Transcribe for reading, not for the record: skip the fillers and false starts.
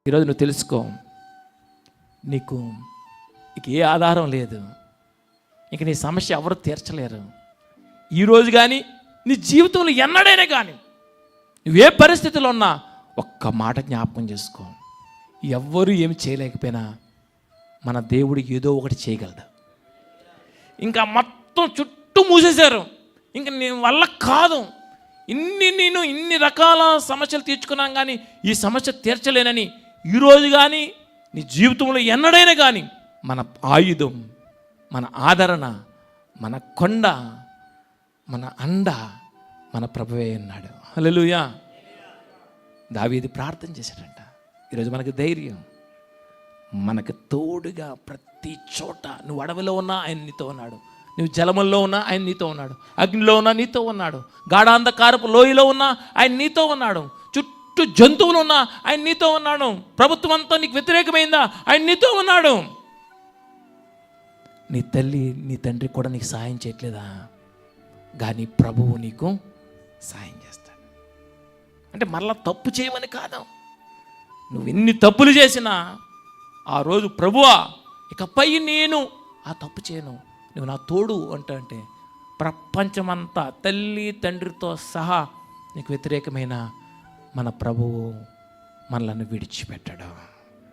ఈరోజు నువ్వు తెలుసుకో, నీకు ఇక ఏ ఆధారం లేదు, ఇంక నీ సమస్య ఎవరు తీర్చలేరు. ఈరోజు కానీ నీ జీవితంలో ఎన్నడైనా కానీ నువ్వే పరిస్థితిలో ఉన్నా ఒక్క మాట జ్ఞాపకం చేసుకో, ఎవ్వరూ ఏమి చేయలేకపోయినా మన దేవుడు ఏదో ఒకటి చేయగలడు. ఇంకా మొత్తం చుట్టూ మూసేశారు, ఇంక నీ వల్ల కాదు, ఇన్ని రకాల సమస్యలు తీర్చుకున్నాం కానీ ఈ సమస్య తీర్చలేనని ఈరోజు కానీ నీ జీవితంలో ఎన్నడైనా కానీ మన ఆయుధం, మన ఆదరణ, మన కొండ, మన అండ మన ప్రభువే అన్నాడు. హల్లెలూయా. దావీదు ప్రార్థన చేశాడంట. ఈరోజు మనకు ధైర్యం, మనకు తోడుగా ప్రతి చోట, నువ్వు అడవిలో ఉన్నా ఆయన నీతో ఉన్నాడు, నువ్వు జలముల్లో ఉన్నా ఆయన నీతో ఉన్నాడు, అగ్నిలో ఉన్నా నీతో ఉన్నాడు, గాఢాంధకారపు లోయలో ఉన్నా ఆయన నీతో ఉన్నాడు, చుట్టూ జంతువులు ఉన్నా ఆయన నీతో ఉన్నాడు, ప్రభుత్వం అంతా నీకు వ్యతిరేకమైందా ఆయన నీతో ఉన్నాడు. నీ తల్లి నీ తండ్రి కూడా నీకు సాయం చేయట్లేదా, కానీ ప్రభువు నీకు సాయం చేస్తాడు. అంటే మరలా తప్పు చేయమని కాదు, నువ్వు ఎన్ని తప్పులు చేసినా ఆ రోజు ప్రభువా ఇకపై నేను ఆ తప్పు చేయను, నువ్వు నా తోడు అంటే ప్రపంచమంతా తల్లి తండ్రితో సహా నీకు వ్యతిరేకమైన మన ప్రభువు మనలను విడిచిపెట్టడు.